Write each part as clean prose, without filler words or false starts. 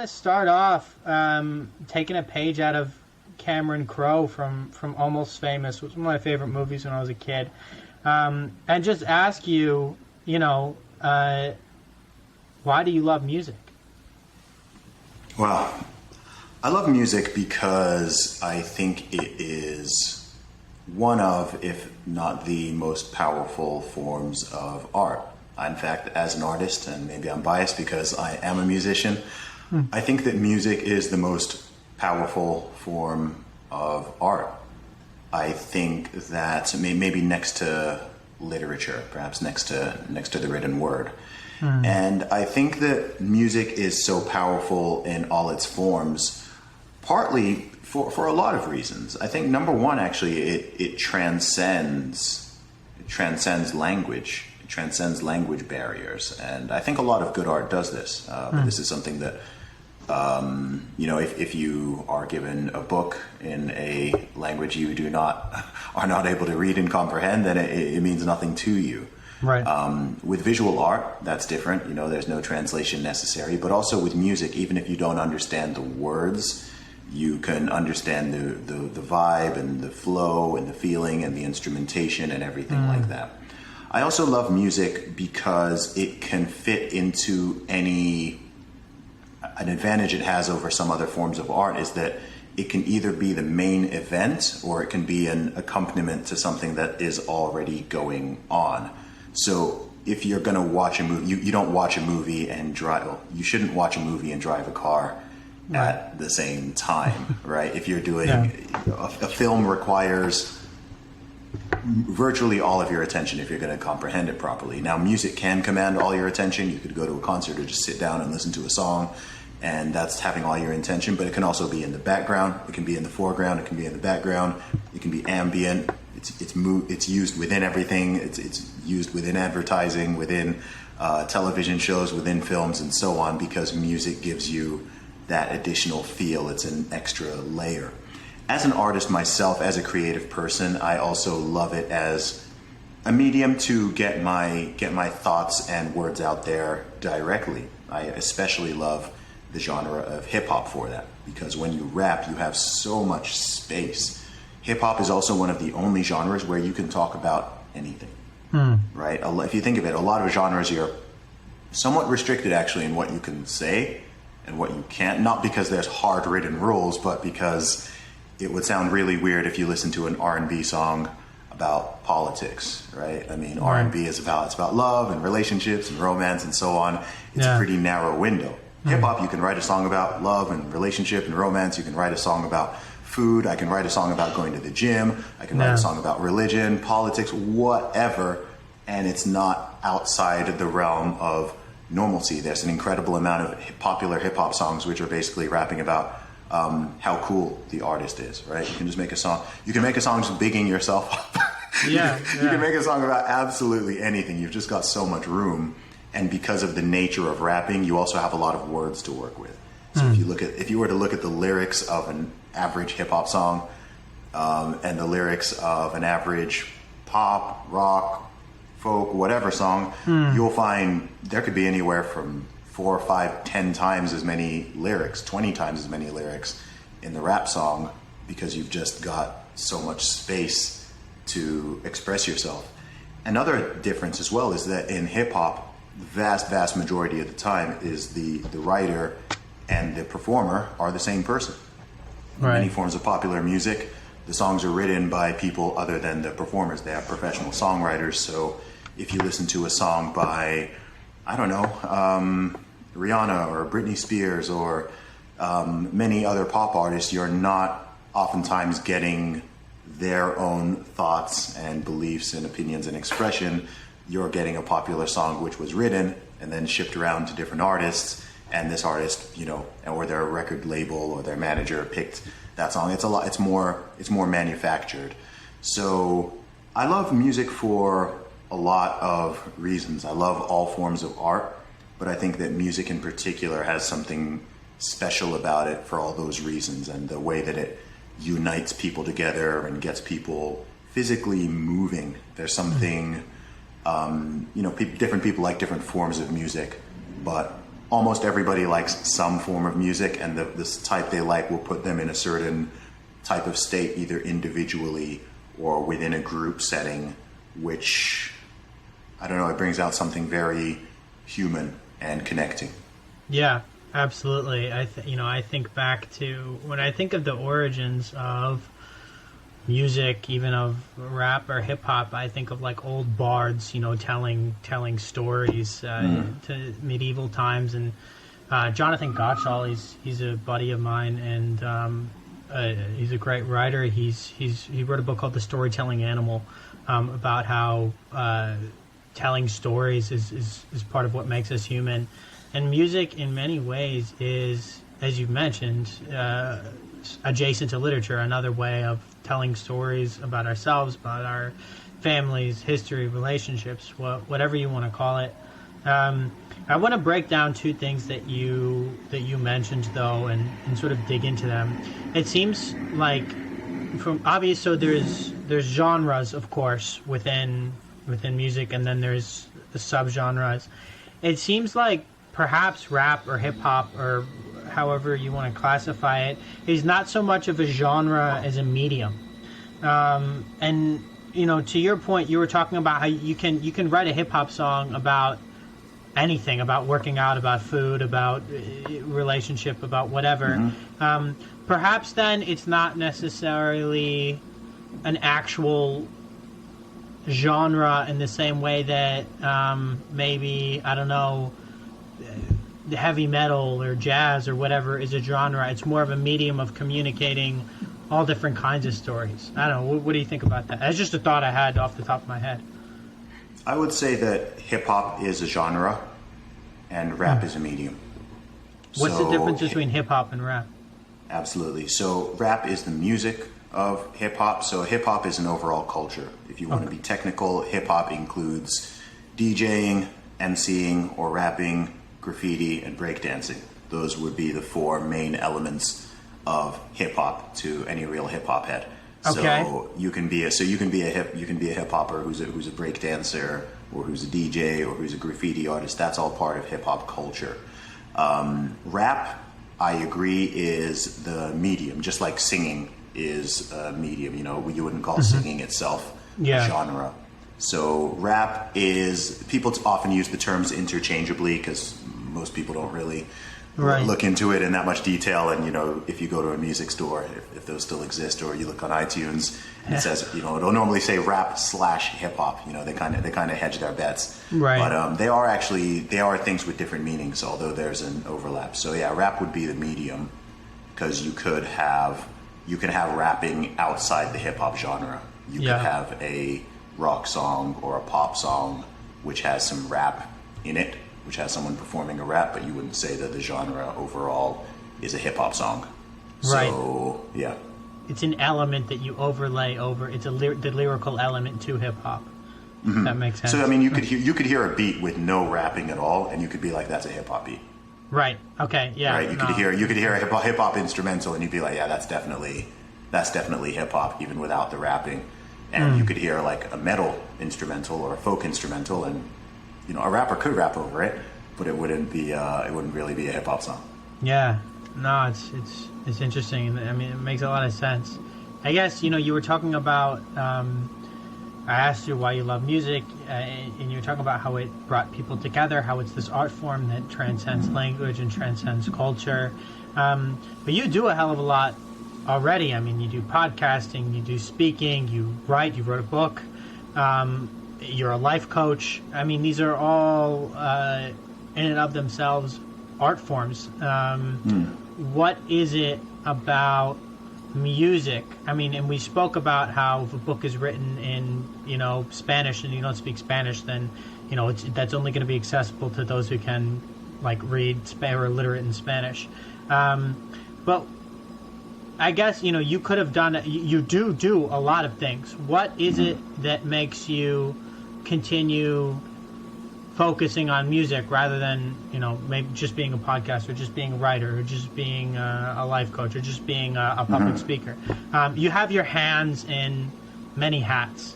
want to start off taking a page out of Cameron Crowe from Almost Famous, which was one of my favorite movies when I was a kid, and just ask you, why do you love music? Well, I love music because I think it is one of, if not the most powerful forms of art. In fact, as an artist, and maybe I'm biased because I am a musician, I think that music is the most powerful form of art. I think that maybe next to literature, perhaps next to the written word. And I think that music is so powerful in all its forms, partly for a lot of reasons. I think number one, actually, it transcends language. It transcends language barriers. And I think a lot of good art does this. But this is something that, if you are given a book in a language you are not able to read and comprehend, then it means nothing to you. Right. With visual art, that's different. There's no translation necessary. But also with music, even if you don't understand the words, you can understand the vibe and the flow and the feeling and the instrumentation and everything like that. I also love music because it can fit into an advantage it has over some other forms of art is that it can either be the main event or it can be an accompaniment to something that is already going on. So if you're going to watch a movie, you don't watch a movie and drive. Well, you shouldn't watch a movie and drive a car at the same time, right? If you're doing a film requires virtually all of your attention if you're going to comprehend it properly. Now, music can command all your attention. You could go to a concert or just sit down and listen to a song, and that's having all your attention. But it can also be in the background. It can be in the foreground. It can be in the background. It can be ambient. It's used within everything. It's used within advertising, within television shows, within films, and so on, because music gives you that additional feel. It's an extra layer. As an artist myself, as a creative person, I also love it as a medium to get my thoughts and words out there directly. I especially love the genre of hip hop for that, because when you rap, you have so much space. Hip hop is also one of the only genres where you can talk about anything, right? If you think of it, a lot of genres you're somewhat restricted actually in what you can say and what you can't, not because there's hard written rules, but because it would sound really weird if you listen to an R&B song about politics, right? I mean, R&B is about love and relationships and romance and so on. It's a pretty narrow window. Hip hop, you can write a song about love and relationship and romance. You can write a song about food. I can write a song about going to the gym. I can write a song about religion, politics, whatever. And it's not outside the realm of normalcy. There's an incredible amount of popular hip hop songs which are basically rapping about how cool the artist is, right? You can just make a song. You can make a song just bigging yourself up. You can make a song about absolutely anything. You've just got so much room. And because of the nature of rapping, you also have a lot of words to work with. So if you were to look at the lyrics of an average hip hop song and the lyrics of an average pop, rock, folk, whatever song, you'll find there could be anywhere from 4, 5, 10 times as many lyrics, 20 times as many lyrics in the rap song, because you've just got so much space to express yourself. Another difference as well is that in hip hop, the vast majority of the time is the writer and the performer are the same person. In many forms of popular music, the songs are written by people other than the performers. They have professional songwriters. So if you listen to a song by, I don't know, Rihanna or Britney Spears or many other pop artists, you're not oftentimes getting their own thoughts and beliefs and opinions and expression. You're getting a popular song which was written and then shipped around to different artists, and this artist, or their record label or their manager picked that song. It's more manufactured. So I love music for a lot of reasons. I love all forms of art, but I think that music in particular has something special about it for all those reasons, and the way that it unites people together and gets people physically moving. There's something, different people like different forms of music, but almost everybody likes some form of music, and this type they like will put them in a certain type of state, either individually or within a group setting, which, I don't know, it brings out something very human and connecting. Yeah, absolutely. I think back to when I think of the origins of music, even of rap or hip hop, I think of like old bards, telling stories to medieval times. And Jonathan Gottschall, he's a buddy of mine, and he's a great writer. He wrote a book called The Storytelling Animal, about how telling stories is part of what makes us human. And music, in many ways, is, as you've mentioned, adjacent to literature, another way of telling stories about ourselves, about our families, history, relationships, whatever you want to call it. I want to break down two things that you mentioned, though, and sort of dig into them. It seems like, so there's genres, of course, within music, and then there's the subgenres. It seems like perhaps rap or hip hop, or however you want to classify it, is not so much of a genre as a medium. And to your point, you were talking about how you can write a hip hop song about anything, about working out, about food, about relationship, about whatever. Perhaps then it's not necessarily an actual genre in the same way that maybe, I don't know, heavy metal or jazz or whatever is a genre. It's more of a medium of communicating all different kinds of stories. I don't know. What do you think about that? That's just a thought I had off the top of my head. I would say that hip-hop is a genre and rap is a medium. What's the difference between hip-hop and rap? Absolutely. So rap is the music of hip-hop. So hip-hop is an overall culture. If you want to be technical, hip-hop includes DJing, MCing, or rapping, graffiti, and breakdancing. Those would be the four main elements of hip-hop to any real hip-hop head. Okay. So you can be a hip hopper who's a break dancer, or who's a DJ, or who's a graffiti artist. That's all part of hip hop culture. Rap, I agree, is the medium, just like singing is a medium. You wouldn't call singing itself a genre. So rap is, people often use the terms interchangeably because most people don't really look into it in that much detail. And if you go to a music store, if those still exist, or you look on iTunes, and it says, it'll normally say rap / hip hop. They kind of hedge their bets. Right. But they are things with different meanings, although there's an overlap. So yeah, rap would be the medium, because you can have rapping outside the hip hop genre. You could have a rock song or a pop song which has some rap in it, which has someone performing a rap, but you wouldn't say that the genre overall is a hip-hop song. Right. So, yeah. It's an element that you overlay over. It's the lyrical element to hip-hop. That makes sense. So, I mean, you could hear a beat with no rapping at all, and you could be like, that's a hip-hop beat. Right. Okay. Yeah. Right. You could hear a hip-hop instrumental, and you'd be like, yeah, that's definitely hip-hop, even without the rapping. And you could hear like a metal instrumental or a folk instrumental, and a rapper could rap over it, but it wouldn't really be a hip hop song. Yeah, no, it's interesting. I mean, it makes a lot of sense. I guess you were talking about. I asked you why you love music, and you were talking about how it brought people together, how it's this art form that transcends language and transcends culture. But you do a hell of a lot already. I mean, you do podcasting, you do speaking, you write, you wrote a book. You're a life coach. I mean, these are all, in and of themselves, art forms. What is it about music? I mean, and we spoke about how if a book is written in, Spanish, and you don't speak Spanish, then, that's only going to be accessible to those who can, read or are literate in Spanish. But I guess, you could have done, you do a lot of things. What is it that makes you continue focusing on music rather than, maybe just being a podcaster, or just being a writer, or just being a life coach, or just being a public speaker? You have your hands in many hats.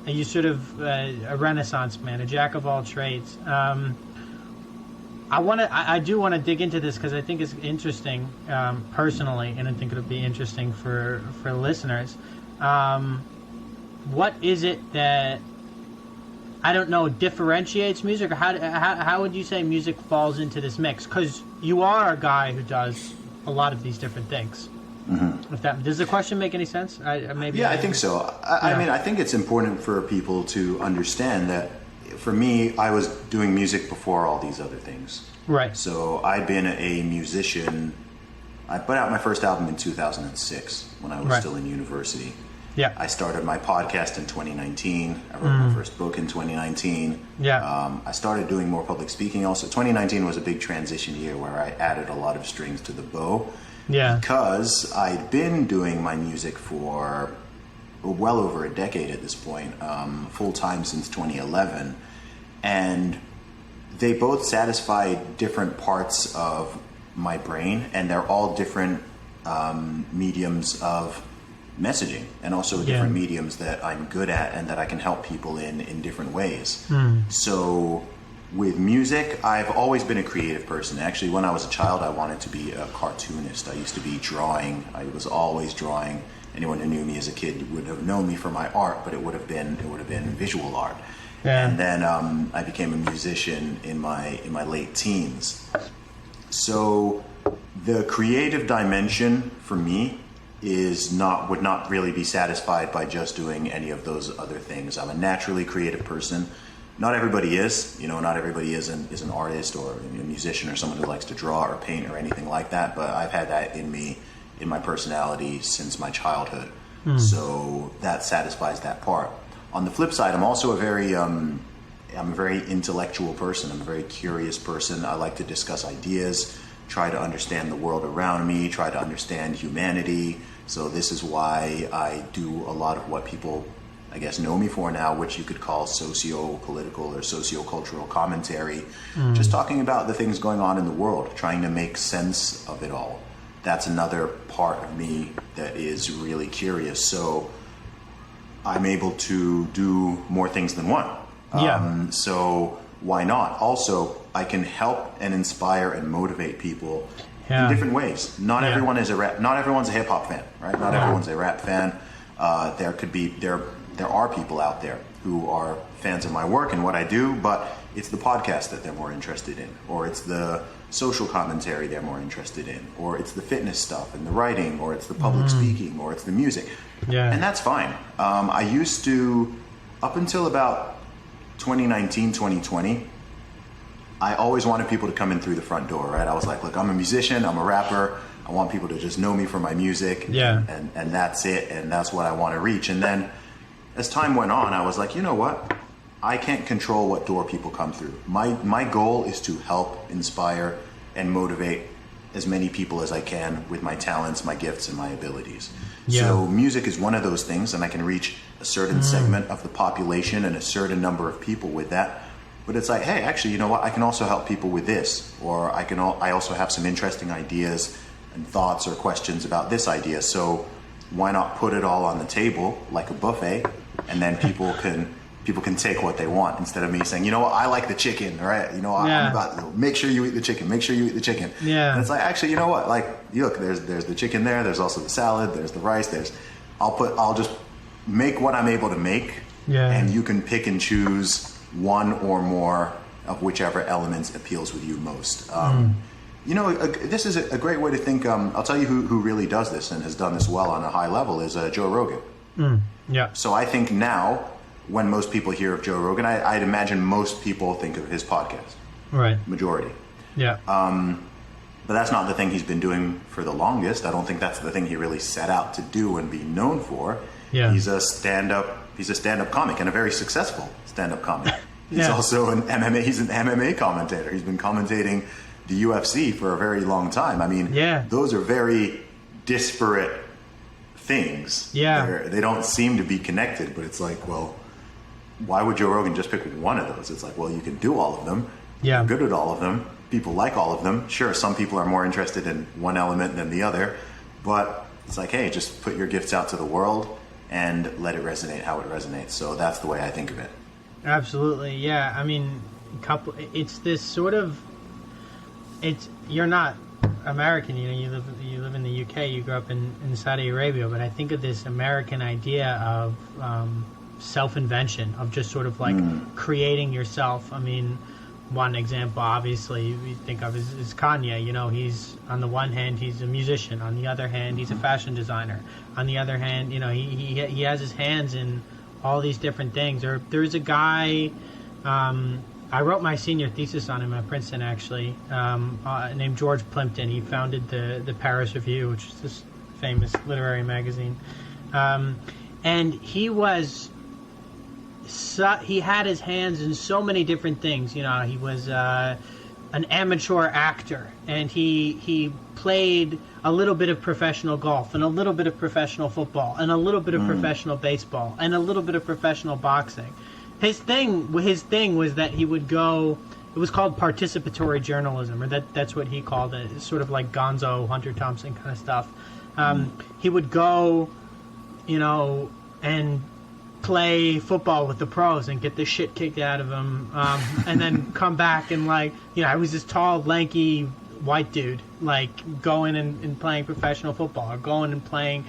You sort of a Renaissance man, a jack of all trades. I do want to dig into this because I think it's interesting personally, and I think it'll be interesting for listeners. What is it that, I don't know, differentiates music, or how would you say music falls into this mix? Because you are a guy who does a lot of these different things. Mm-hmm. Does the question make any sense? I think so. I mean, I think it's important for people to understand that. For me, I was doing music before all these other things. Right. So I'd been a musician. I put out my first album in 2006 when I was still in university. Yeah. I started my podcast in 2019. I wrote my first book in 2019. Yeah. I started doing more public speaking also. 2019 was a big transition year where I added a lot of strings to the bow. Yeah. Because I'd been doing my music for well over a decade at this point, full time since 2011. And they both satisfy different parts of my brain, and they're all different mediums of messaging, and also different mediums that I'm good at and that I can help people in different ways. So with music, I've always been a creative person. Actually, when I was a child, I wanted to be a cartoonist. I used to be drawing. I was always drawing. Anyone who knew me as a kid would have known me for my art, but it would have been visual art. Yeah. And then I became a musician in my late teens. So the creative dimension for me would not really be satisfied by just doing any of those other things. I'm a naturally creative person. Not everybody is, not everybody is an artist or a musician or someone who likes to draw or paint or anything like that, but I've had that in me, in my personality since my childhood. So that satisfies that part. On the flip side, I'm also I'm a very intellectual person. I'm a very curious person. I like to discuss ideas, try to understand the world around me, try to understand humanity. So this is why I do a lot of what people, I guess, know me for now, which you could call socio-political or socio-cultural commentary. Just talking about the things going on in the world, trying to make sense of it all. That's another part of me that is really curious. So I'm able to do more things than one. So why not? Also, I can help and inspire and motivate people in different ways. Not everyone's a hip hop fan, right? Not everyone's a rap fan. There are people out there who are fans of my work and what I do, but it's the podcast that they're more interested in, or it's the social commentary they're more interested in, or it's the fitness stuff and the writing, or it's the public speaking, or it's the music. Yeah. And that's fine. I used to, up until about 2019, 2020, I always wanted people to come in through the front door, right? I was like, look, I'm a musician, I'm a rapper, I want people to just know me for my music, and that's it, and that's what I want to reach. And then as time went on, I was like, you know what? I can't control what door people come through. My goal is to help, inspire, and motivate as many people as I can with my talents, my gifts, and my abilities. Yeah. So music is one of those things, and I can reach a certain segment of the population and a certain number of people with that. But it's like, hey, actually, you know what? I can also help people with this, or I also have some interesting ideas and thoughts or questions about this idea. So why not put it all on the table like a buffet, and then people can take what they want, instead of me saying, you know what, I like the chicken, right? I'm about, make sure you eat the chicken. Make sure you eat the chicken. Yeah. And it's like, actually, you know what? Like, look, there's the chicken there. There's also the salad. There's the rice. I'll just make what I'm able to make. Yeah. And you can pick and choose one or more of whichever elements appeals with you most. This is a great way to think. I'll tell you who really does this and has done this well on a high level is Joe Rogan. Yeah. So I think now, when most people hear of Joe Rogan, I'd imagine most people think of his podcast. Right. Majority. Yeah. But that's not the thing he's been doing for the longest. I don't think that's the thing he really set out to do and be known for. Yeah. He's a stand-up comic, and a very successful stand-up comic. He's also an MMA commentator. He's been commentating the UFC for a very long time. I mean, those are very disparate things. Yeah. They don't seem to be connected, but it's like, well, why would Joe Rogan just pick one of those? It's like, well, you can do all of them. Yeah. You're good at all of them. People like all of them. Sure, some people are more interested in one element than the other, but it's like, hey, just put your gifts out to the world and let it resonate how it resonates. So that's the way I think of it. Absolutely, yeah. I mean, it's this sort of, you're not American, you live in the UK, you grew up in Saudi Arabia, but I think of this American idea of self-invention, of just sort of like creating yourself. I mean, one example obviously we think of is Kanye. He's, on the one hand, he's a musician, on the other hand he's a fashion designer, on the other hand, he has his hands in all these different things. Or there's a guy, I wrote my senior thesis on him at Princeton, actually, named George Plimpton. He founded the Paris Review, which is this famous literary magazine. And he had his hands in so many different things. He was an amateur actor, and he played a little bit of professional golf, and a little bit of professional football, and a little bit of professional baseball, and a little bit of professional boxing. His thing was that he would go. It was called participatory journalism, or that's what he called it. It's sort of like Gonzo, Hunter Thompson kind of stuff. He would go, and play football with the pros and get the shit kicked out of him, and then come back and I was this tall, lanky white dude, going and playing professional football, or going and playing,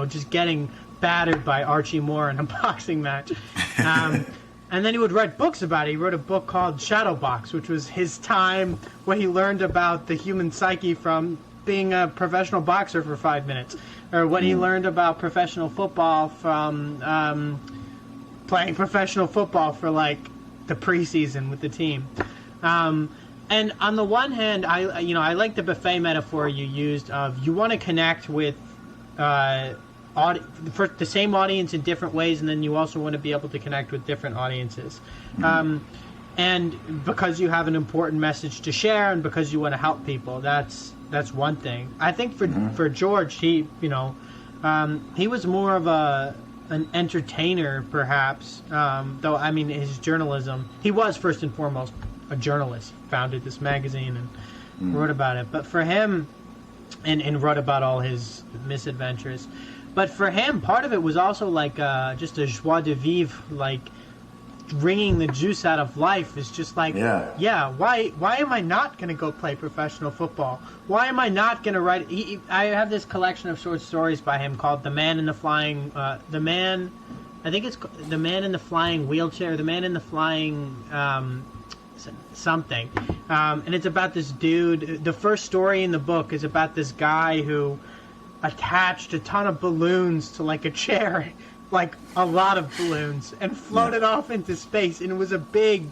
just getting battered by Archie Moore in a boxing match. And then he would write books about it. He wrote a book called Shadowbox, which was his time where he learned about the human psyche from being a professional boxer for 5 minutes, or what he learned about professional football from playing professional football for the preseason with the team. And on the one hand, I like the buffet metaphor you used of, you want to connect with for the same audience in different ways, and then you also want to be able to connect with different audiences. And because you have an important message to share, and because you want to help people, that's one thing. I think for George, he was more of an entertainer, perhaps. Though I mean, his journalism, he was first and foremost a journalist. He founded this magazine and wrote about it. But for him, and wrote about all his misadventures. But for him, part of it was also just a joie de vivre, wringing the juice out of life. Is just why am I not going to go play professional football? Why am I not going to write? I have this collection of short stories by him called The Man in the Flying, The Man in the Flying Wheelchair, The Man in the Flying something. And it's about this dude. The first story in the book is about this guy who attached a ton of balloons to a chair, a lot of balloons, and floated off into space. And it was a big,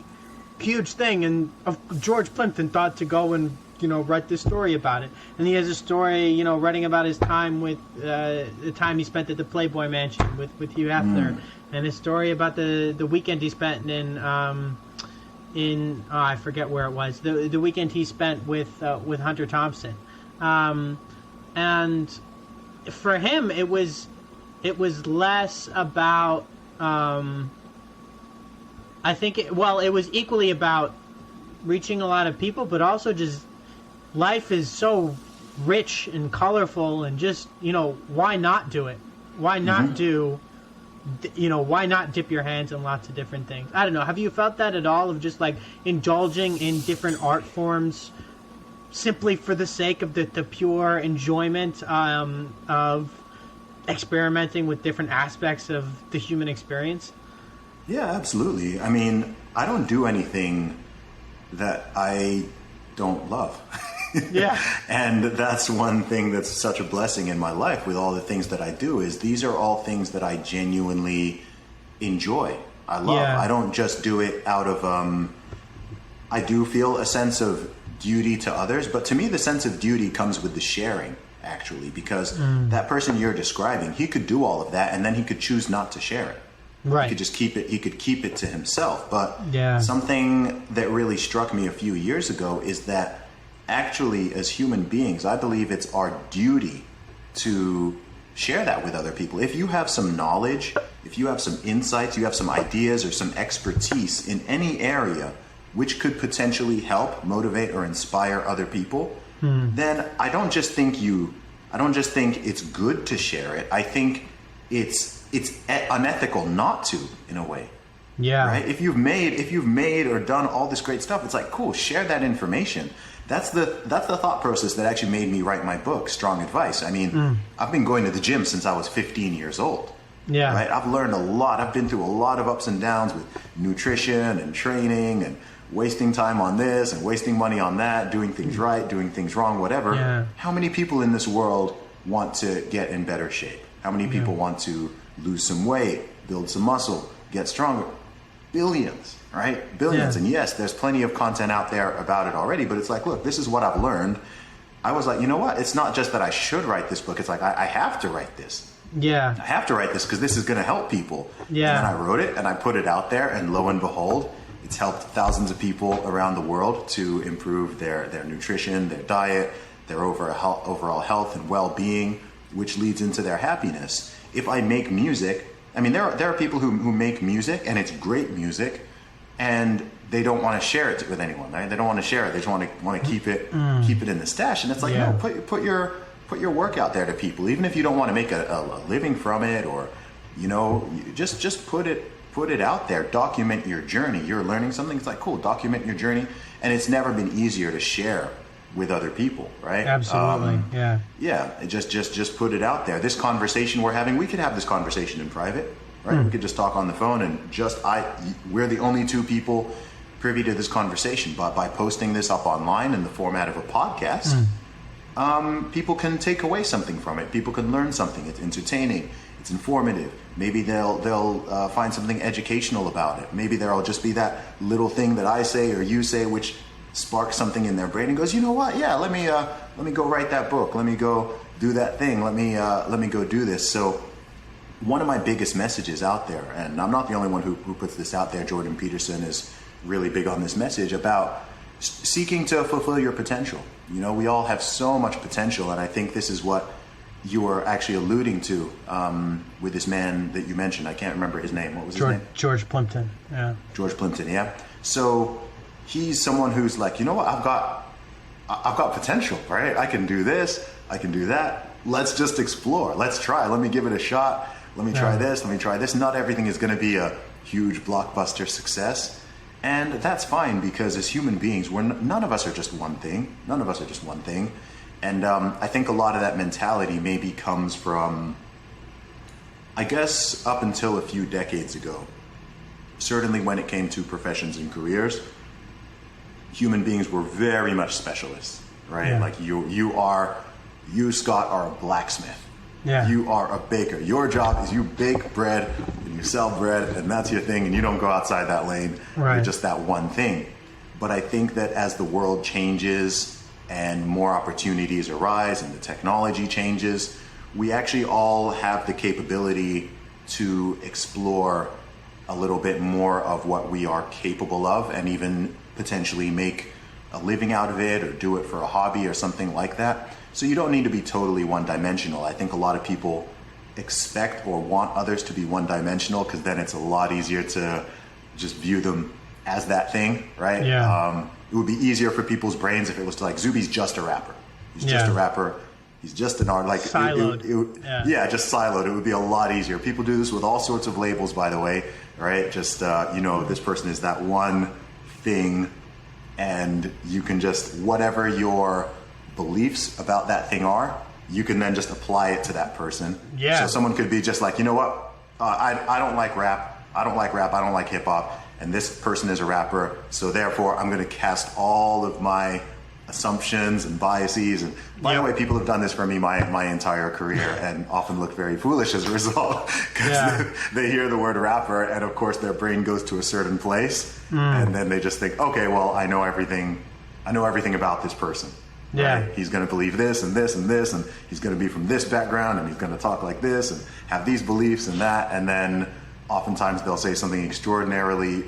huge thing. And George Plimpton thought to go and write this story about it. And he has a story, writing about his time with the time he spent at the Playboy Mansion with Hugh Hefner, and a story about the weekend he spent in I forget where it was, the weekend he spent with Hunter Thompson, and for him it was less about I think it was equally about reaching a lot of people, but also just life is so rich and colorful, and just why not do it? Why not do? Why not dip your hands in lots of different things? I don't know. Have you felt that at all, of just indulging in different art forms simply for the sake of the pure enjoyment of experimenting with different aspects of the human experience? Yeah, absolutely. I mean, I don't do anything that I don't love. Yeah. And that's one thing that's such a blessing in my life with all the things that I do, is these are all things that I genuinely enjoy. I love. Yeah. I don't just do it out of, I do feel a sense of duty to others, but to me the sense of duty comes with the sharing, actually, because that person you're describing, he could do all of that and then he could choose not to share it. Right. He could just keep it to himself. But yeah. Something that really struck me a few years ago is that actually, as human beings, I believe it's our duty to share that with other people. If you have some knowledge, if you have some insights, you have some ideas or some expertise in any area which could potentially help, motivate, or inspire other people, then I don't just think it's good to share it. I think it's unethical not to, in a way. Yeah. Right? If you've made or done all this great stuff, it's like, cool, share that information. That's the thought process that actually made me write my book, Strong Advice. I mean, I've been going to the gym since I was 15 years old. Yeah. Right? I've learned a lot. I've been through a lot of ups and downs with nutrition and training and wasting time on this and wasting money on that, doing things right, doing things wrong, whatever. Yeah. How many people in this world want to get in better shape? How many people want to lose some weight, build some muscle, get stronger? Billions, right? Billions. Yeah. And yes, there's plenty of content out there about it already, but it's like, look, this is what I've learned. I was like, you know what? It's not just that I should write this book. It's like, I have to write this. Yeah. I have to write this because this is going to help people. Yeah. And then I wrote it and I put it out there, and lo and behold, it's helped thousands of people around the world to improve their nutrition, their diet, their overall health and well-being, which leads into their happiness. If I make music, I mean, there are people who make music, and it's great music, and they don't want to share it with anyone, right? They don't want to share it. They just want to keep it in the stash. And it's like, no, put your work out there to people, even if you don't want to make a living from it, or just put it out there. Document your journey. You're learning something. It's like, cool, document your journey. And it's never been easier to share with other people, right? Absolutely. Yeah. Just put it out there. This conversation we're having, we could have this conversation in private, right? We could just talk on the phone, and we're the only two people privy to this conversation. But by posting this up online in the format of a podcast, people can take away something from it. People can learn something. It's entertaining. It's informative. Maybe they'll find something educational about it. Maybe there'll just be that little thing that I say or you say, which sparks something in their brain and goes, you know what? Yeah, let me go write that book. Let me go do that thing. Let me go do this. So one of my biggest messages out there, and I'm not the only one who puts this out there. Jordan Peterson is really big on this message about seeking to fulfill your potential. We all have so much potential, and I think this is what you were actually alluding to with this man that you mentioned. I can't remember his name. What was his name? George Plimpton. Yeah. George Plimpton. Yeah. So he's someone who's like, you know what? I've got potential, right? I can do this. I can do that. Let's just explore. Let's try. Let me give it a shot. Let me try this. Let me try this. Not everything is going to be a huge blockbuster success. And that's fine, because as human beings, none of us are just one thing. None of us are just one thing. And I think a lot of that mentality maybe comes from, I guess, up until a few decades ago. Certainly when it came to professions and careers, human beings were very much specialists, right? Yeah. Like you, Scott, are a blacksmith. Yeah. You are a baker. Your job is you bake bread and you sell bread, and that's your thing, and you don't go outside that lane. Right. You're just that one thing. But I think that as the world changes and more opportunities arise and the technology changes, we actually all have the capability to explore a little bit more of what we are capable of, and even potentially make a living out of it or do it for a hobby or something like that. So you don't need to be totally one-dimensional. I think a lot of people expect or want others to be one-dimensional, because then it's a lot easier to just view them as that thing, right? Yeah. It would be easier for people's brains if it was like, Zuby's just a rapper. He's just a rapper. He's just an art. Like siloed. Just siloed. It would be a lot easier. People do this with all sorts of labels, by the way, right? Just, this person is that one thing, and you can just, whatever your beliefs about that thing are, you can then just apply it to that person. Yeah. So someone could be just like, you know what? I don't like rap. I don't like hip hop. And this person is a rapper. So therefore, I'm going to cast all of my assumptions and biases. And by the way, people have done this for me my entire career, and often look very foolish as a result, because they hear the word rapper, and of course their brain goes to a certain place, and then they just think, okay, well, I know everything about this person. Yeah. Right? He's going to believe this and this and this, and he's going to be from this background, and he's going to talk like this and have these beliefs and that. And then oftentimes they'll say something extraordinarily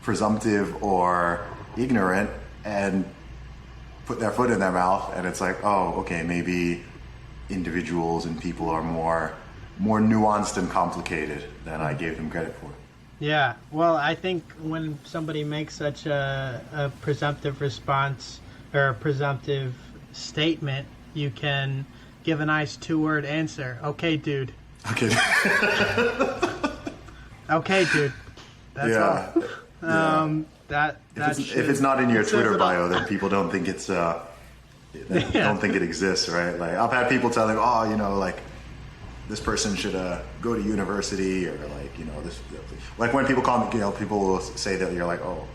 presumptive or ignorant and put their foot in their mouth. And it's like, oh, okay, maybe individuals and people are more nuanced and complicated than I gave them credit for. Yeah. Well, I think when somebody makes such a presumptive response or a presumptive statement, you can give a nice 2-word answer. Okay, dude. Okay. Okay, dude. That's Yeah. all. Yeah. That If it's not in your says Twitter it all. bio, then people don't think it's Yeah. don't think it exists, right? Like I've had people telling, oh, you know, like this person should go to university, or like, you know, this, like when people call me, you know, people will say that you're like, oh,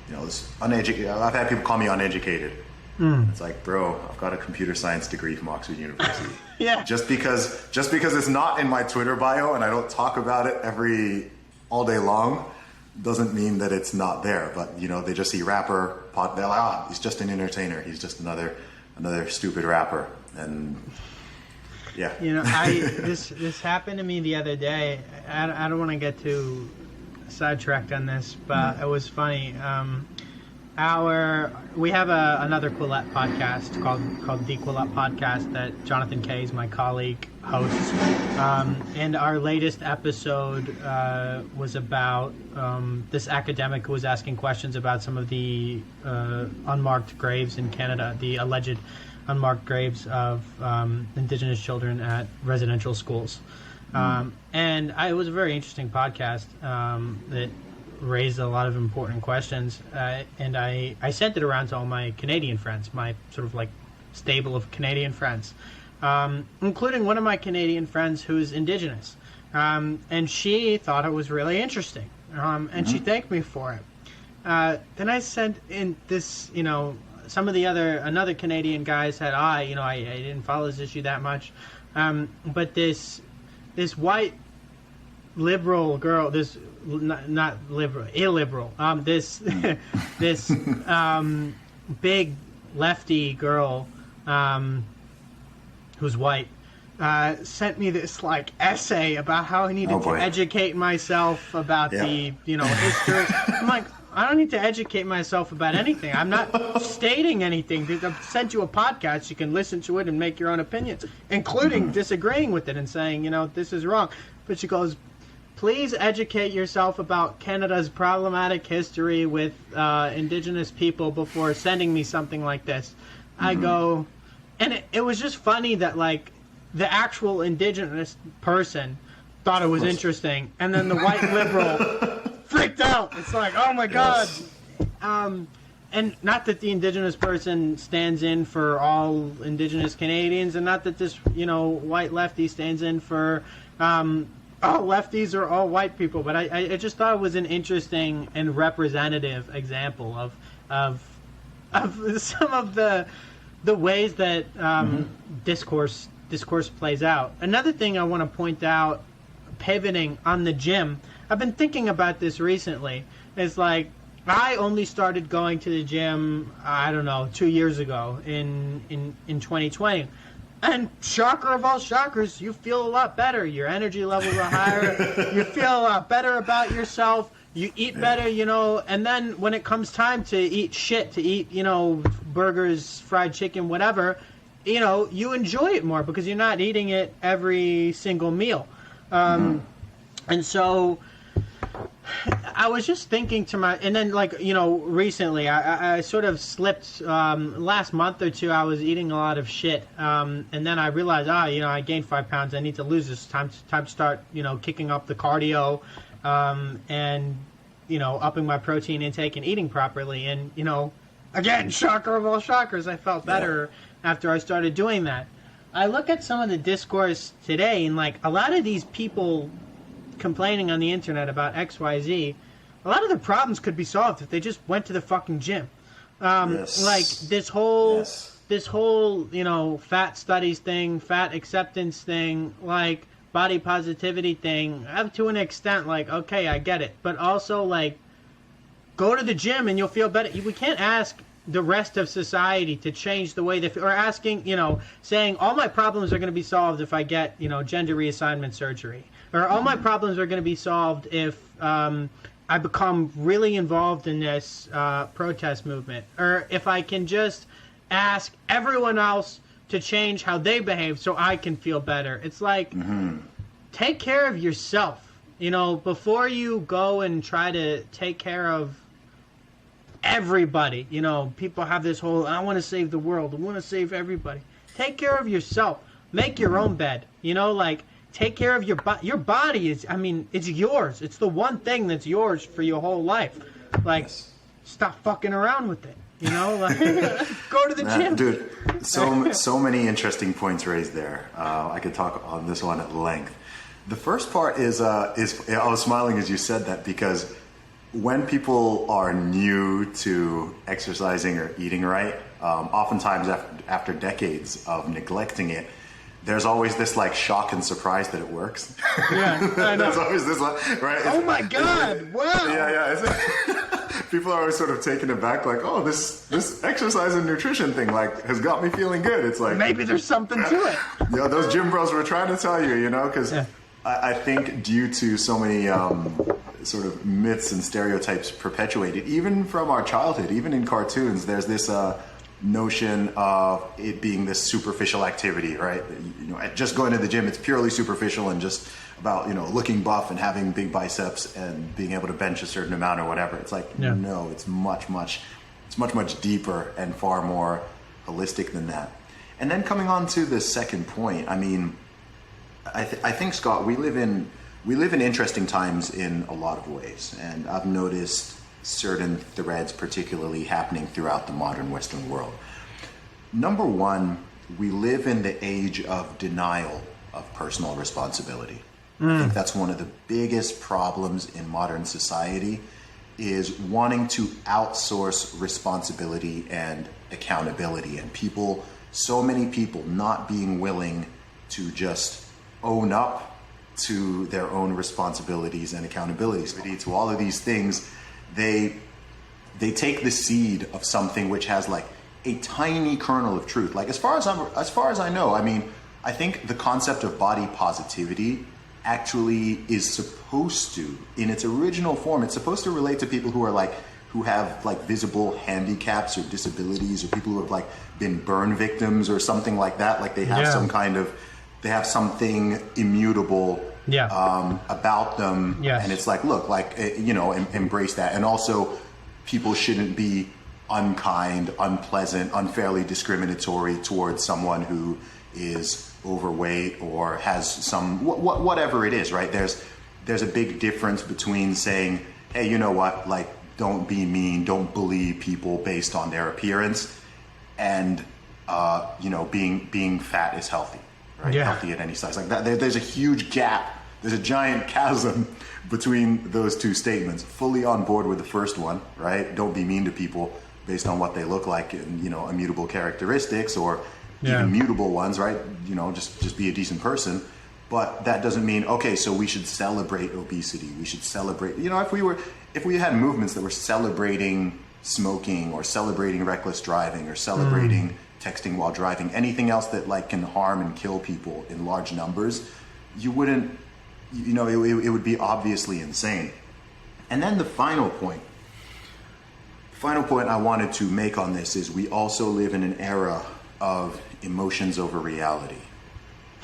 you know, this uneducated. I've had people call me uneducated. It's like, bro, I've got a computer science degree from Oxford University. Yeah. Just because it's not in my Twitter bio and I don't talk about it all day long, doesn't mean that it's not there. But you know, they just see rapper, they're like, he's just an entertainer. He's just another stupid rapper. And yeah. You know, this happened to me the other day. I don't want to get too sidetracked on this, but it was funny. We have another Quillette podcast called the Quillette Podcast that Jonathan Kay is my colleague, hosts. And our latest episode was about this academic who was asking questions about some of the unmarked graves in Canada, the alleged unmarked graves of Indigenous children at residential schools. And it was a very interesting podcast that raised a lot of important questions, and I sent it around to all my Canadian friends, my sort of like stable of Canadian friends, including one of my Canadian friends who's Indigenous, and she thought it was really interesting, and she thanked me for it. Then I sent in this, you know, some of the another Canadian guy said, I didn't follow this issue that much, but this white liberal girl, this not liberal, illiberal, this this big lefty girl who's white sent me this like essay about how I needed to educate myself about the, you know, history. I'm like, I don't need to educate myself about anything. I'm not stating anything. I've sent you a podcast. You can listen to it and make your own opinions, including disagreeing with it and saying, you know, this is wrong. But she goes, please educate yourself about Canada's problematic history with Indigenous people before sending me something like this. I go, and it was just funny that, like, the actual Indigenous person thought it was interesting, and then the white liberal freaked out. It's like, oh my God. And not that the Indigenous person stands in for all Indigenous Canadians, and not that this, you know, white lefty stands in for all lefties or all white people, but I just thought it was an interesting and representative example of some of the ways that discourse plays out. Another thing I want to point out, pivoting on the gym, I've been thinking about this recently. It's like, I only started going to the gym, I don't know, 2 years ago in 2020. And shocker of all shockers, you feel a lot better. Your energy levels are higher. You feel a lot better about yourself. You eat better, you know. And then when it comes time to eat shit, to eat, you know, burgers, fried chicken, whatever, you know, you enjoy it more because you're not eating it every single meal. And so I was just thinking to and then, like, you know, recently I sort of slipped, last month or two I was eating a lot of shit, and then I realized, you know, I gained 5 pounds, I need to lose this, time to start, you know, kicking up the cardio, and, you know, upping my protein intake and eating properly, and, you know, again, shocker of all shockers, I felt better after I started doing that. I look at some of the discourse today, and, like, a lot of these people complaining on the internet about XYZ, a lot of the problems could be solved if they just went to the fucking gym. Like this whole, you know, fat studies thing, fat acceptance thing, like body positivity thing, up to an extent, like, okay, I get it. But also, like, go to the gym and you'll feel better. We can't ask the rest of society to change the way they feel, or asking, you know, saying all my problems are going to be solved if I get, you know, gender reassignment surgery. Or all my problems are going to be solved if I become really involved in this protest movement. Or if I can just ask everyone else to change how they behave so I can feel better. It's like, take care of yourself. You know, before you go and try to take care of everybody. You know, people have this whole, I want to save the world. I want to save everybody. Take care of yourself. Make your own bed. You know, like, take care of your body. Is, I mean, it's yours. It's the one thing that's yours for your whole life. Like, Yes. stop fucking around with it. You know, like, go to the gym. Dude, so many interesting points raised there. I could talk on this one at length. The first part is I was smiling as you said that, because when people are new to exercising or eating right, oftentimes after decades of neglecting it, there's always this like shock and surprise that it works. Yeah, I know. There's always this like, right? Oh my God! Wow. Yeah. People are always sort of taken aback, like, oh, this exercise and nutrition thing like has got me feeling good. It's like Maybe there's something to it. yeah, those gym bros were trying to tell you, you know, because Yeah. I think due to so many sort of myths and stereotypes perpetuated, even from our childhood, even in cartoons, there's this notion of it being this superficial activity, right? You know, just going to the gym, it's purely superficial and just about, you know, looking buff and having big biceps and being able to bench a certain amount or whatever. It's like, Yeah. no, it's much deeper and far more holistic than that. And then coming on to the second point, I mean, I think, Scott, we live in interesting times in a lot of ways, and I've noticed certain threads particularly happening throughout the modern Western world. Number one, we live in the age of denial of personal responsibility. I think that's one of the biggest problems in modern society, is wanting to outsource responsibility and accountability, and so many people not being willing to just own up to their own responsibilities and accountabilities. To all of these things, they take the seed of something which has like a tiny kernel of truth. Like as far as I know, I mean, I think the concept of body positivity actually is supposed to, in its original form, it's supposed to relate to people who have like visible handicaps or disabilities, or people who have like been burn victims or something like that. Like they have something immutable about them. Yes. And it's like, look, like, you know, embrace that. And also people shouldn't be unkind, unpleasant, unfairly discriminatory towards someone who is overweight or has some, whatever it is, right? There's a big difference between saying, hey, you know what, like, don't be mean, don't bully people based on their appearance, and you know, being fat is healthy, right? Yeah. Healthy at any size. Like that, there's a huge gap. There's a giant chasm between those two statements. Fully on board with the first one, right? Don't be mean to people based on what they look like, and, you know, immutable characteristics, or even mutable ones, right? You know, just be a decent person. But that doesn't mean, okay, so we should celebrate obesity. We should celebrate, you know, if we had movements that were celebrating smoking, or celebrating reckless driving, or celebrating texting while driving, anything else that like can harm and kill people in large numbers, you wouldn't, you know, it would be obviously insane. And then the final point I wanted to make on this is we also live in an era of emotions over reality.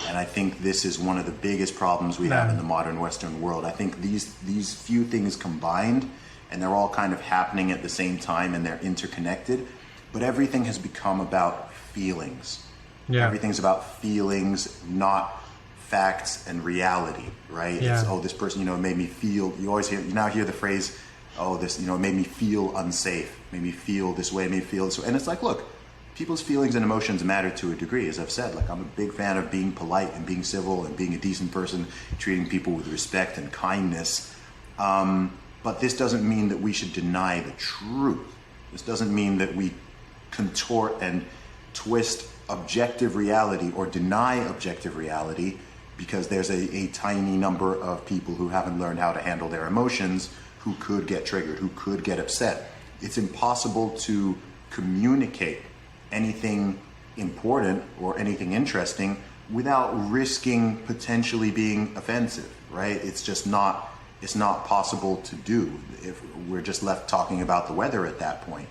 And I think this is one of the biggest problems we have in the modern Western world. I think these few things combined, and they're all kind of happening at the same time, and they're interconnected, but everything has become about feelings. Yeah. Everything's about feelings, not facts and reality, right? Yeah. It's, oh, this person, you know, made me feel, you now hear the phrase, oh, this, you know, made me feel unsafe, made me feel this way, made me feel this way. And it's like, look, people's feelings and emotions matter to a degree, as I've said. Like, I'm a big fan of being polite and being civil and being a decent person, treating people with respect and kindness. But this doesn't mean that we should deny the truth. This doesn't mean that we contort and twist objective reality or deny objective reality because there's a tiny number of people who haven't learned how to handle their emotions, who could get triggered, who could get upset. It's impossible to communicate anything important or anything interesting without risking potentially being offensive, right? It's just not, it's not possible to do if we're just left talking about the weather at that point.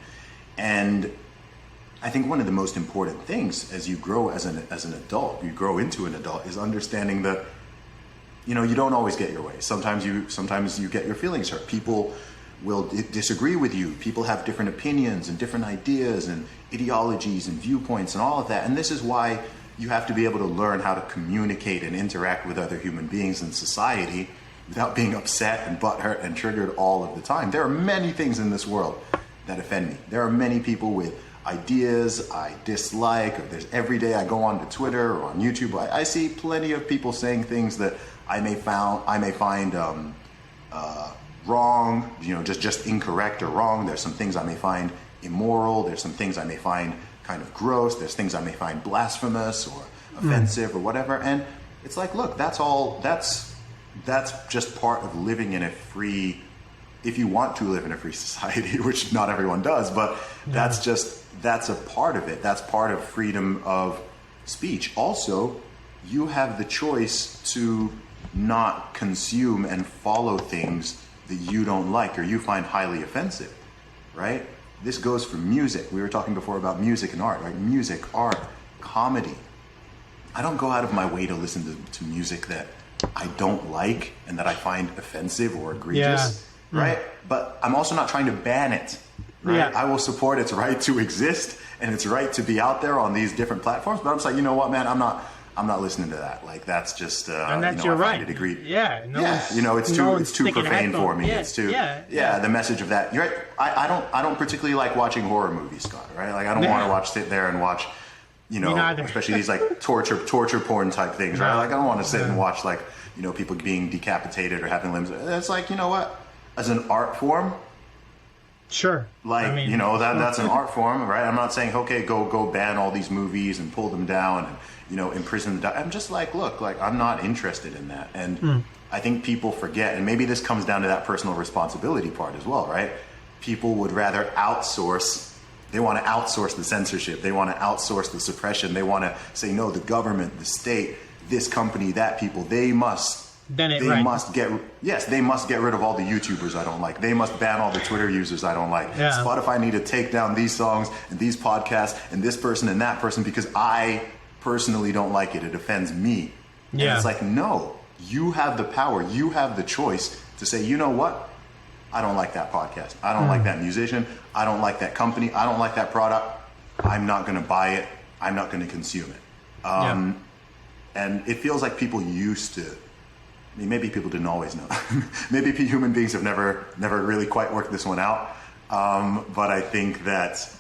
And I think one of the most important things as you grow as an adult, you grow into an adult, is understanding that, you know, you don't always get your way. Sometimes you get your feelings hurt. People will disagree with you. People have different opinions and different ideas and ideologies and viewpoints and all of that. And this is why you have to be able to learn how to communicate and interact with other human beings in society without being upset and butthurt and triggered all of the time. There are many things in this world that offend me. There are many people with ideas I dislike, or there's every day I go onto Twitter or on YouTube, I see plenty of people saying things that I may find wrong, just incorrect or wrong. There's some things I may find immoral. There's some things I may find kind of gross. There's things I may find blasphemous or offensive or whatever. And it's like, look, that's just part of living in a free, if you want to live in a free society, which not everyone does, but that's a part of it. That's part of freedom of speech. Also, you have the choice to not consume and follow things that you don't like or you find highly offensive, right? This goes for music. We were talking before about music and art, right? Music, art, comedy. I don't go out of my way to listen to music that I don't like and that I find offensive or egregious, right? But I'm also not trying to ban it, right? Yeah. I will support its right to exist and its right to be out there on these different platforms. But I'm just like, you know what, man, I'm not listening to that. Like, that's just, and that's your right. It's too profane for me. Yeah, it's too, the message of that. You're right. I don't particularly like watching horror movies, Scott, right? Like, I don't want to sit there and watch, especially these like torture porn type things, right? Like, I don't want to sit and watch like, people being decapitated or having limbs. It's like, you know what? As an art form, sure. Like, that's an art form, right? I'm not saying, okay, go ban all these movies and pull them down and, imprison them. I'm just like, look, like, I'm not interested in that. And I think people forget, and maybe this comes down to that personal responsibility part as well, right? People would rather outsource. They want to outsource the censorship. They want to outsource the suppression. They want to say, no, the government, the state, this company, that people, they must get rid of all the YouTubers I don't like. They must ban all the Twitter users I don't like. Yeah. Spotify need to take down these songs and these podcasts and this person and that person because I personally don't like it. It offends me. And it's like, no, you have the power. You have the choice to say, you know what? I don't like that podcast. I don't like that musician. I don't like that company. I don't like that product. I'm not going to buy it. I'm not going to consume it. And it feels like people used to. I mean, maybe people didn't always know. Maybe human beings have never really quite worked this one out. But I think that,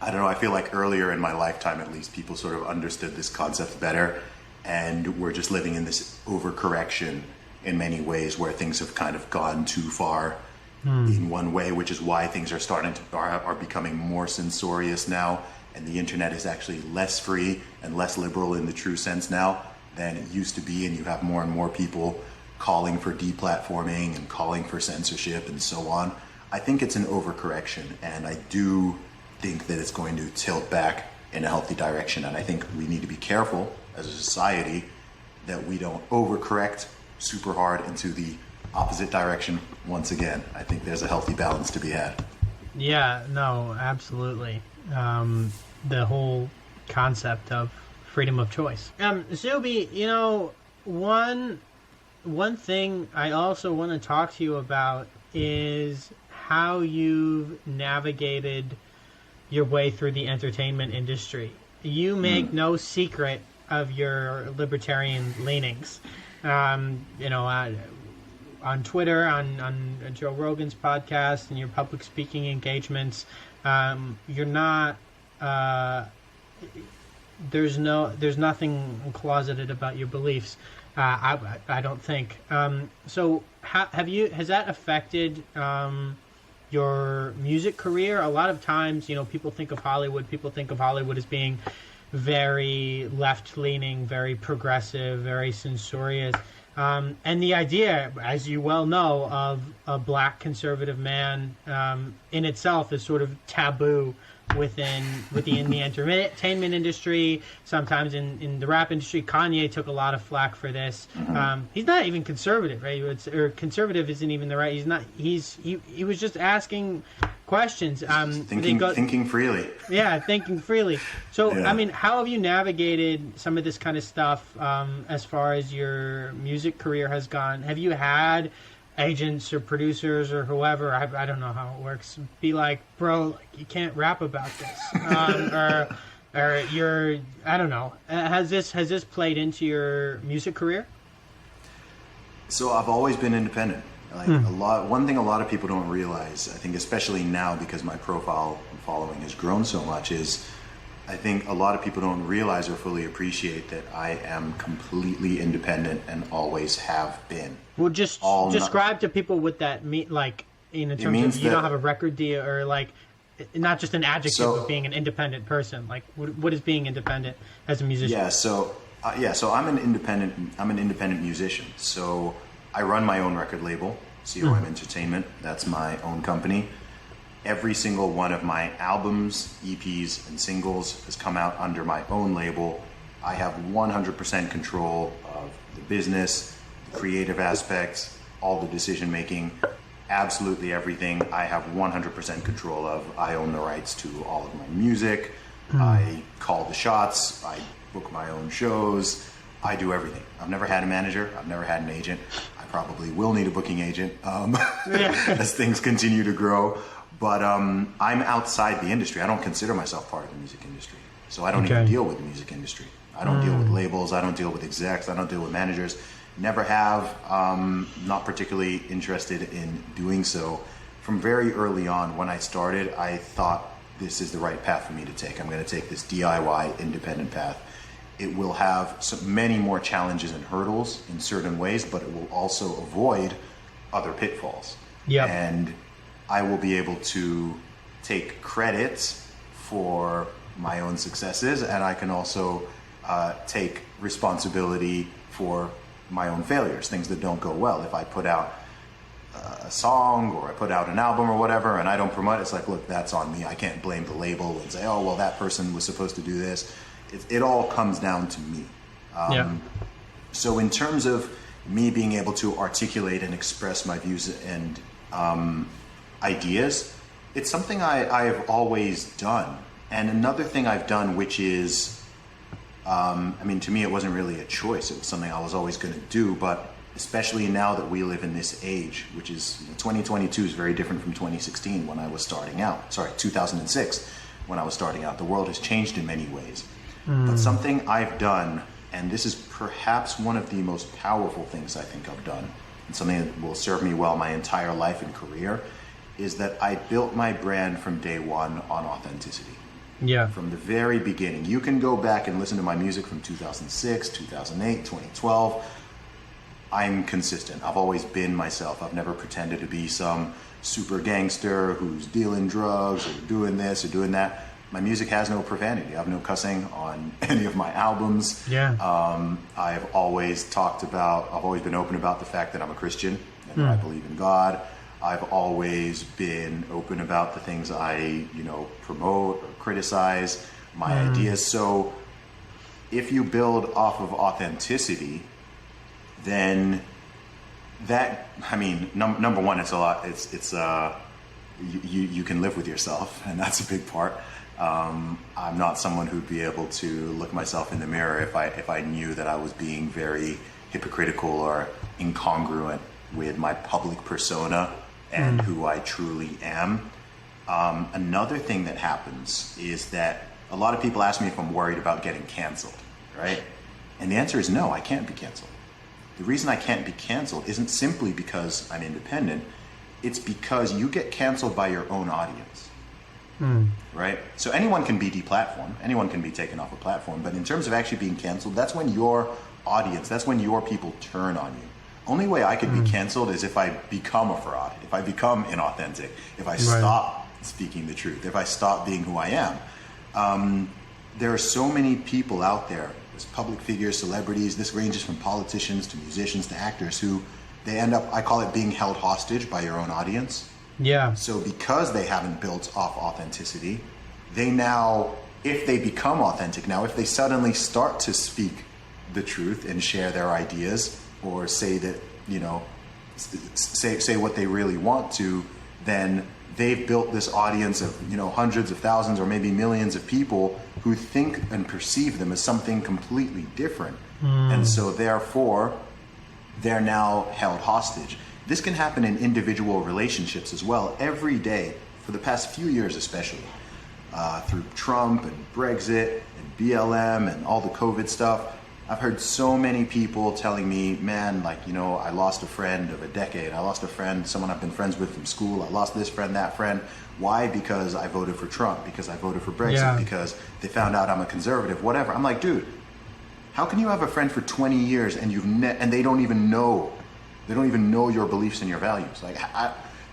I don't know, I feel like earlier in my lifetime, at least, people sort of understood this concept better. And we're just living in this overcorrection in many ways where things have kind of gone too far in one way, which is why things are becoming more censorious now. And the internet is actually less free and less liberal in the true sense now than it used to be, and you have more and more people calling for deplatforming and calling for censorship and so on. I think it's an overcorrection, and I do think that it's going to tilt back in a healthy direction, and I think we need to be careful as a society that we don't overcorrect super hard into the opposite direction once again. I think there's a healthy balance to be had. Yeah, no, absolutely. The whole concept of freedom of choice. Zuby, one thing I also want to talk to you about is how you've navigated your way through the entertainment industry. You make no secret of your libertarian leanings. On Twitter, on Joe Rogan's podcast, and your public speaking engagements, you're not. There's nothing closeted about your beliefs. I don't think. So has that affected your music career? A lot of times, people think of Hollywood as being very left-leaning, very progressive, very censorious. And the idea, as you well know, of a black conservative man in itself is sort of taboo within the entertainment industry, sometimes in the rap industry. Kanye took a lot of flack for this. He's not even conservative, right? Or conservative isn't even the right. He's not. He was just asking questions. Thinking freely. Yeah, thinking freely. So, I mean, how have you navigated some of this kind of stuff as far as your music career has gone? Have you had agents or producers or whoever, I don't know how it works, be like, bro, like, you can't rap about this, or your, I don't know, has this played into your music career? So I've always been independent. Like one thing a lot of people don't realize, I think especially now because my profile and following has grown so much, is I think a lot of people don't realize or fully appreciate that I am completely independent and always have been. Well, just describe to people what that mean, like in terms of you don't have a record deal, or like not just an adjective of being an independent person. Like what is being independent as a musician? Yeah, so I'm an independent musician. So I run my own record label, COM Entertainment. That's my own company. Every single one of my albums, EPs, and singles has come out under my own label. I have 100% control of the business, the creative aspects, all the decision making, absolutely everything I have 100% control of. I own the rights to all of my music. I call the shots. I book my own shows. I do everything. I've never had a manager. I've never had an agent. I probably will need a booking agent as things continue to grow. But I'm outside the industry. I don't consider myself part of the music industry. So I don't even deal with the music industry. I don't deal with labels. I don't deal with execs. I don't deal with managers. Never have. Not particularly interested in doing so. From very early on, when I started, I thought this is the right path for me to take. I'm going to take this DIY independent path. It will have many more challenges and hurdles in certain ways, but it will also avoid other pitfalls. Yep. And I will be able to take credit for my own successes, and I can also take responsibility for my own failures, things that don't go well. If I put out a song or I put out an album or whatever and I don't promote it, it's like, look, that's on me. I can't blame the label and say, oh, well, that person was supposed to do this. It all comes down to me. So in terms of me being able to articulate and express my views and ideas, it's something I've always done. And another thing I've done, which is, to me, it wasn't really a choice. It was something I was always going to do. But especially now that we live in this age, which is 2022 is very different from 2016 when I was starting out. Sorry, 2006 when I was starting out. The world has changed in many ways. But something I've done, and this is perhaps one of the most powerful things I think I've done, and something that will serve me well my entire life and career, is that I built my brand from day one on authenticity. Yeah. From the very beginning. You can go back and listen to my music from 2006, 2008, 2012. I'm consistent. I've always been myself. I've never pretended to be some super gangster who's dealing drugs or doing this or doing that. My music has no profanity. I have no cussing on any of my albums. Yeah. I've always been open about the fact that I'm a Christian and that I believe in God. I've always been open about the things I, promote or criticize, my ideas. So if you build off of authenticity, then that, number one, it's a lot. You can live with yourself, and that's a big part. I'm not someone who'd be able to look myself in the mirror if I knew that I was being very hypocritical or incongruent with my public persona and who I truly am. Another thing that happens is that a lot of people ask me if I'm worried about getting canceled, right? And the answer is no, I can't be canceled. The reason I can't be canceled isn't simply because I'm independent. It's because you get canceled by your own audience. Right? So anyone can be deplatformed. Anyone can be taken off a platform. But in terms of actually being canceled, that's when your audience, that's when your people turn on you. Only way I could be canceled is if I become a fraud, if I become inauthentic, if I stop speaking the truth, if I stop being who I am. There are so many people out there, there's public figures, celebrities, this ranges from politicians to musicians to actors, who they end up, I call it being held hostage by your own audience. Yeah. So because they haven't built off authenticity, they now, if they become authentic now, if they suddenly start to speak the truth and share their ideas or say that, say what they really want to, then they've built this audience of, hundreds of thousands or maybe millions of people who think and perceive them as something completely different. And so therefore, they're now held hostage. This can happen in individual relationships as well. Every day, for the past few years especially, through Trump and Brexit and BLM and all the COVID stuff, I've heard so many people telling me, man, like, you know, I lost a friend of a decade. I lost a friend, someone I've been friends with from school. I lost this friend, that friend. Why? Because I voted for Trump, because I voted for Brexit, because they found out I'm a conservative, whatever. I'm like, dude, how can you have a friend for 20 years and and they don't even know your beliefs and your values? Like,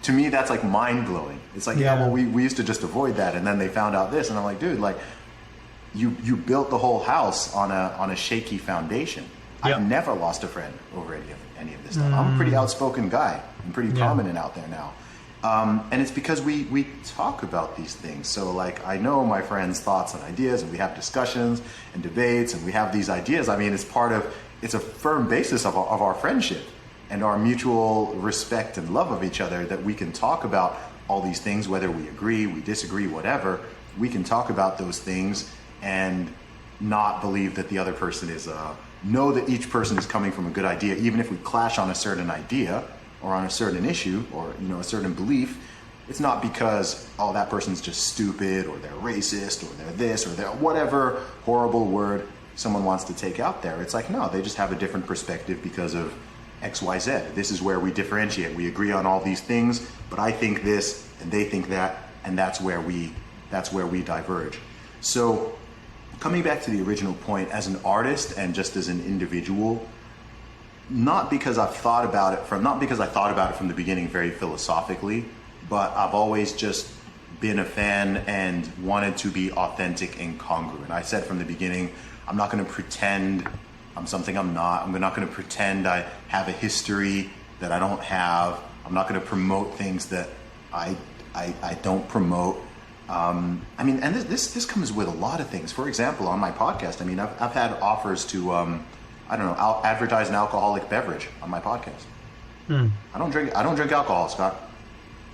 to me, that's like mind blowing. It's like, yeah, well, we used to just avoid that, and then they found out this, and I'm like, dude, like, you built the whole house on a shaky foundation. Yep. I've never lost a friend over any of this stuff. I'm a pretty outspoken guy. I'm pretty prominent out there now. And it's because we talk about these things. So, like, I know my friends' thoughts and ideas, and we have discussions and debates, and we have these ideas. I mean, it's a firm basis of our friendship and our mutual respect and love of each other, that we can talk about all these things, whether we agree, we disagree, whatever. We can talk about those things and not believe that the other person is, know that each person is coming from a good idea, even if we clash on a certain idea or on a certain issue or, you know, a certain belief. It's not because, oh, that person's just stupid or they're racist or they're this or they're whatever horrible word someone wants to take out there. It's like, no, they just have a different perspective because of X, Y, Z. This is where we differentiate. We agree on all these things, but I think this and they think that, and that's where we diverge. So, coming back to the original point, as an artist and just as an individual, not because I thought about it from the beginning very philosophically, but I've always just been a fan and wanted to be authentic and congruent. I said from the beginning, I'm not going to pretend I'm something I'm not. I'm not going to pretend I have a history that I don't have. I'm not going to promote things that I don't promote. I mean, and this comes with a lot of things. For example, on my podcast, I mean, I've had offers to, advertise an alcoholic beverage on my podcast. I don't drink alcohol, Scott.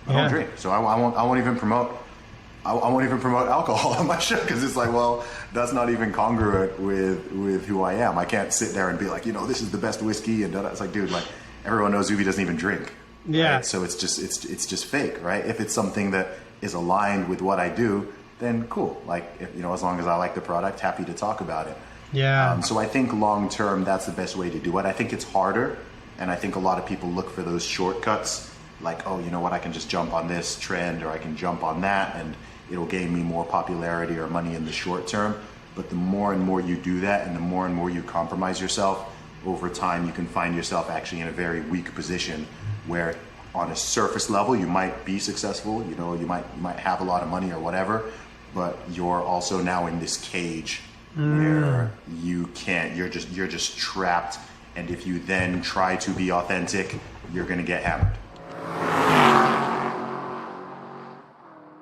I don't drink, so I won't even promote alcohol on my show, because it's like, well, that's not even congruent with who I am. I can't sit there and be like, you know, this is the best whiskey, and it's like, dude, like, everyone knows Zuby doesn't even drink. Yeah. Right? So it's just fake, right? If it's something that is aligned with what I do, then cool. Like, if, you know, as long as I like the product, happy to talk about it. Yeah. So I think long term, that's the best way to do it. I think it's harder, and I think a lot of people look for those shortcuts, like, oh, you know what, I can just jump on this trend, or I can jump on that, and it'll gain me more popularity or money in the short term. But the more and more you do that, and the more and more you compromise yourself, over time you can find yourself actually in a very weak position, where on a surface level you might be successful, you know, you might have a lot of money or whatever, but you're also now in this cage where you're just trapped, and if you then try to be authentic, you're going to get hammered.